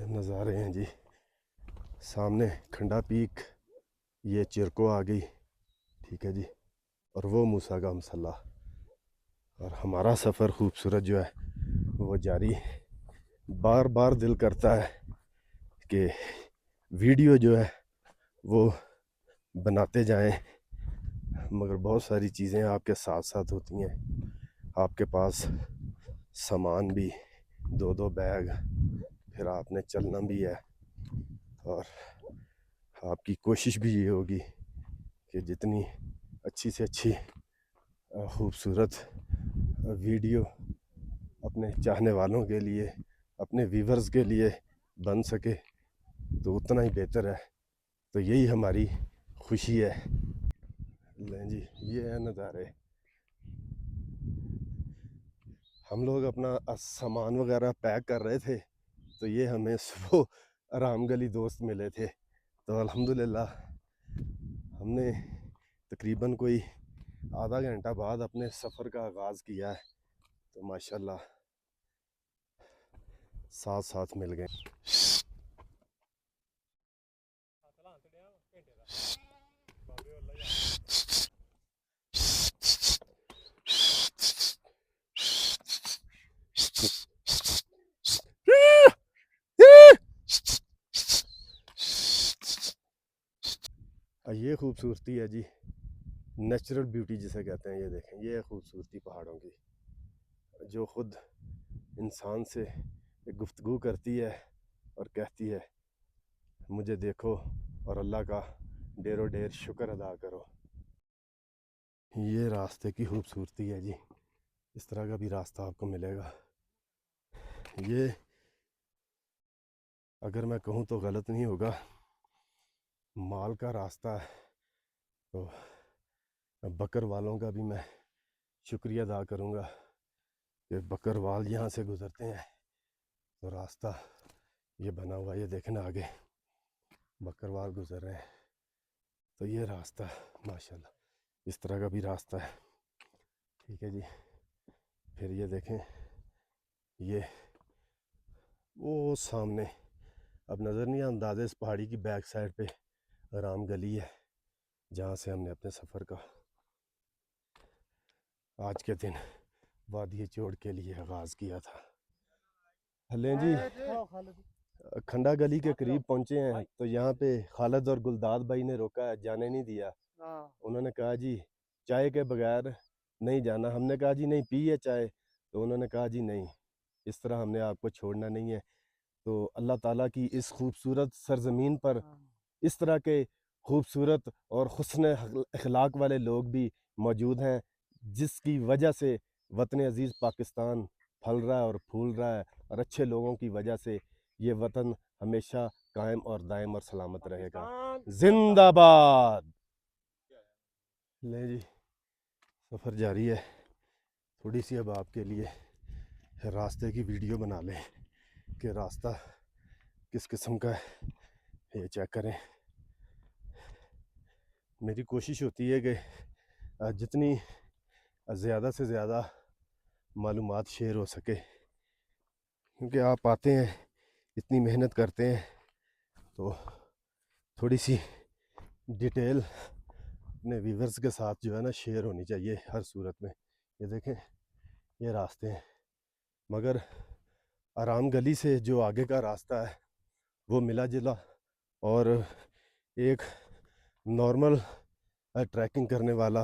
नज़ारे हैं जी। सामने खंडा पीक, ये चिरको आ गई, ठीक है जी, और वो मूसा का मसल्ला। और हमारा सफ़र खूबसूरत जो है वो जारी। बार बार दिल करता है कि वीडियो जो है वो बनाते जाएं, मगर बहुत सारी चीज़ें आपके साथ साथ होती हैं। आपके पास सामान भी, दो दो बैग, फिर आपने चलना भी है, और आपकी कोशिश भी ये होगी कि जितनी अच्छी से अच्छी खूबसूरत वीडियो अपने चाहने वालों के लिए, अपने व्यूवर्स के लिए बन सके तो उतना ही बेहतर है। तो यही हमारी खुशी है। लें जी, ये है नज़ारे। हम लोग अपना सामान वगैरह पैक कर रहे थे, तो ये हमें सुबह आराम गली दोस्त मिले थे। तो अल्हम्दुलिल्लाह हमने तकरीबन कोई आधा घंटा बाद अपने सफ़र का आगाज़ किया है। तो माशाल्लाह साथ साथ मिल गए। ये खूबसूरती है जी, नेचुरल ब्यूटी जिसे कहते हैं। ये देखें, ये खूबसूरती पहाड़ों की, जो ख़ुद इंसान से एक गुफ्तगू करती है और कहती है मुझे देखो और अल्लाह का ढेरों ढेर शुक्र अदा करो। ये रास्ते की खूबसूरती है जी। इस तरह का भी रास्ता आपको मिलेगा। ये अगर मैं कहूँ तो गलत नहीं होगा, माल का रास्ता है। तो बकर वालों का भी मैं शुक्रिया अदा करूँगा कि बकरवाल यहाँ से गुज़रते हैं तो रास्ता ये बना हुआ, ये देखना आगे बकरवाल गुज़र रहे हैं। तो ये रास्ता माशाल्लाह इस तरह का भी रास्ता है, ठीक है जी। फिर ये देखें, ये वो सामने अब नज़र नहीं, अंदाज़े इस पहाड़ी की बैक साइड पे राम गली है, जहाँ से हमने अपने सफ़र का आज के दिन वादी चोड़ के लिए आगाज़ किया था। हलें जी, खंडा गली के करीब पहुंचे हैं, तो यहाँ पे खालिद और गुलदाद भाई ने रोका है, जाने नहीं दिया। उन्होंने कहा जी चाय के बगैर नहीं जाना। हमने कहा जी नहीं, पी है चाय, तो उन्होंने कहा जी नहीं, इस तरह हमने आपको छोड़ना नहीं है। तो अल्लाह ताला की इस खूबसूरत सरजमीन पर इस तरह के खूबसूरत और हुस्न अखलाक वाले लोग भी मौजूद हैं, जिसकी वजह से वतन अज़ीज़ पाकिस्तान फल रहा है और फूल रहा है, और अच्छे लोगों की वजह से ये वतन हमेशा कायम और दायम और सलामत रहेगा। जिंदाबाद। ले जी, सफ़र जारी है। थोड़ी सी अब आपके लिए रास्ते की वीडियो बना लें कि रास्ता किस किस्म का है, ये चेक करें। मेरी कोशिश होती है कि जितनी ज़्यादा से ज़्यादा मालूमात शेयर हो सके, क्योंकि आप आते हैं, इतनी मेहनत करते हैं, तो थोड़ी सी डिटेल अपने व्यूवर्स के साथ जो है ना शेयर होनी चाहिए हर सूरत में। ये देखें, ये रास्ते हैं, मगर आराम गली से जो आगे का रास्ता है वो मिला जुला, और एक नॉर्मल ट्रैकिंग करने वाला,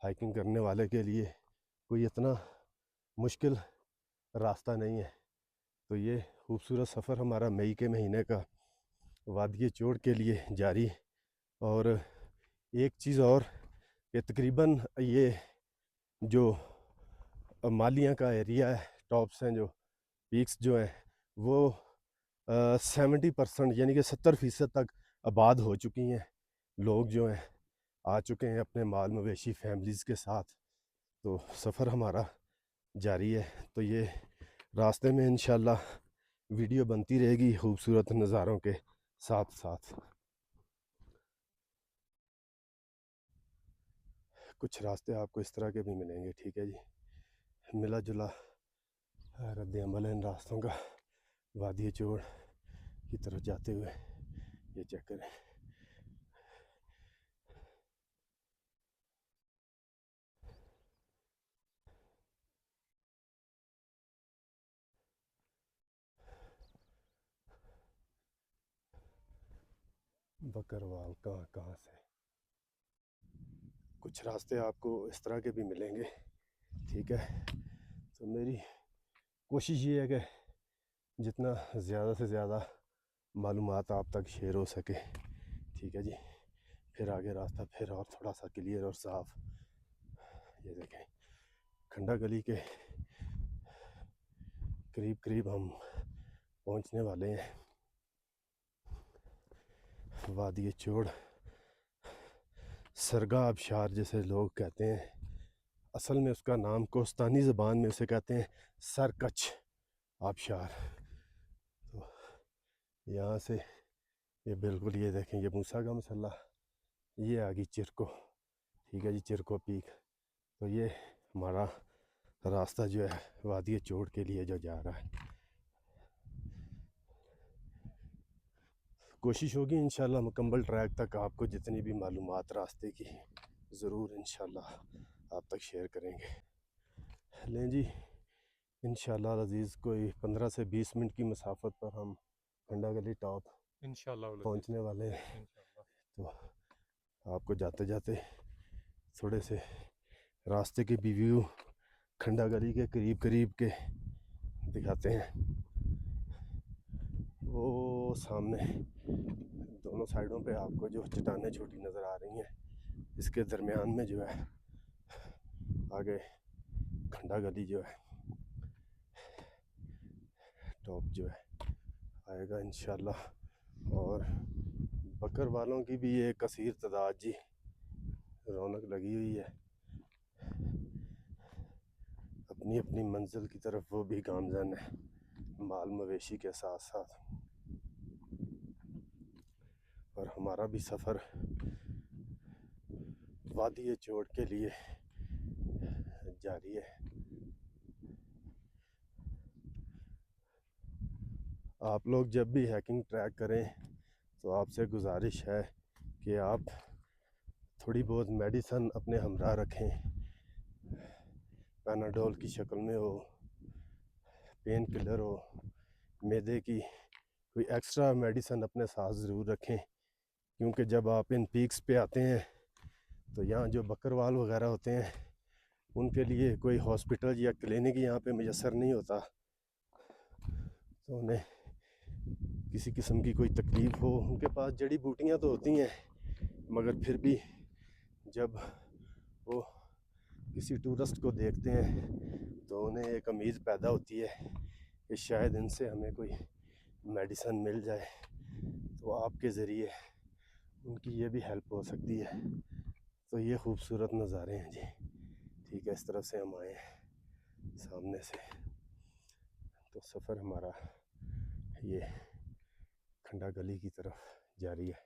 हाइकिंग करने वाले के लिए कोई इतना मुश्किल रास्ता नहीं है। तो ये खूबसूरत सफ़र हमारा मई के महीने का वादी चोड़ के लिए जारी। और एक चीज़ और कि तकरीबन ये जो मालिया का एरिया है, टॉप्स हैं, जो पीक्स जो हैं, वो 70% यानी कि 70% तक आबाद हो चुकी हैं। लोग जो हैं आ चुके हैं अपने माल मवेशी फैमिलीज़ के साथ। तो सफ़र हमारा जारी है। तो ये रास्ते में इंशाल्लाह वीडियो बनती रहेगी खूबसूरत नज़ारों के साथ साथ। कुछ रास्ते आपको इस तरह के भी मिलेंगे, ठीक है जी। मिला जुला रद्द अमल है इन रास्तों का। वादी चोड़ की तरफ जाते हुए। ये चेक करें, बकरवाल कहाँ कहाँ से। कुछ रास्ते आपको इस तरह के भी मिलेंगे, ठीक है। तो मेरी कोशिश ये है कि जितना ज़्यादा से ज़्यादा मालूमात आप तक शेयर हो सके, ठीक है जी। फिर आगे रास्ता फिर और थोड़ा सा क्लियर और साफ। ये देखें, खंडा गली के करीब करीब हम पहुंचने वाले हैं। वादी चोड़, सरगा आबशार जैसे लोग कहते हैं, असल में उसका नाम कोस्तानी ज़बान में उसे कहते हैं सरकच आबशार। तो यहाँ से ये बिल्कुल, ये देखें, ये मूसा का मसल्ला, ये आ गई चिरको, ठीक है जी, चिरको पीक। तो ये हमारा रास्ता जो है वादी चोड़ के लिए जो जा रहा है। कोशिश होगी इंशाल्लाह मुकम्मल ट्रैक तक आपको जितनी भी मालूमात रास्ते की ज़रूर इंशाल्लाह आप तक शेयर करेंगे। लें जी, इंशाल्लाह अज़ीज़ कोई 15 से 20 मिनट की मसाफत पर हम खंडा गली टॉप इंशाल्लाह पहुँचने वाले हैं। तो आपको जाते जाते थोड़े से रास्ते के भी व्यू खंडा गली के करीब करीब के दिखाते हैं। वो सामने दोनों साइडों पे आपको जो चट्टानें छोटी नज़र आ रही हैं, इसके दरमियान में जो है आगे खंडा गली जो है टॉप जो है आएगा इंशाल्लाह। और बकर वालों की भी एक कसीर तादाद जी, रौनक लगी हुई है। अपनी अपनी मंजिल की तरफ वो भी गामजन है, माल मवेशी के साथ साथ। और हमारा भी सफ़र वादी चोड़ के लिए जारी है। आप लोग जब भी हाइकिंग ट्रैक करें तो आपसे गुजारिश है कि आप थोड़ी बहुत मेडिसन अपने हमरा रखें, पैनाडोल की शक्ल में हो, पेन किलर हो, मैदे की कोई एक्स्ट्रा मेडिसन अपने साथ ज़रूर रखें। क्योंकि जब आप इन पीक्स पे आते हैं तो यहाँ जो बकरवाल वगैरह होते हैं उनके लिए कोई हॉस्पिटल या क्लिनिक यहाँ पे मैसर नहीं होता। तो उन्हें किसी किस्म की कोई तकलीफ़ हो, उनके पास जड़ी बूटियाँ तो होती हैं, मगर फिर भी जब वो किसी टूरिस्ट को देखते हैं तो उन्हें एक उम्मीद पैदा होती है कि शायद इनसे हमें कोई मेडिसिन मिल जाए, तो आपके ज़रिए उनकी ये भी हेल्प हो सकती है। तो ये खूबसूरत नज़ारे हैं जी, ठीक है। इस तरफ से हम आए हैं सामने से, तो सफ़र हमारा ये खंडा गली की तरफ जारी है।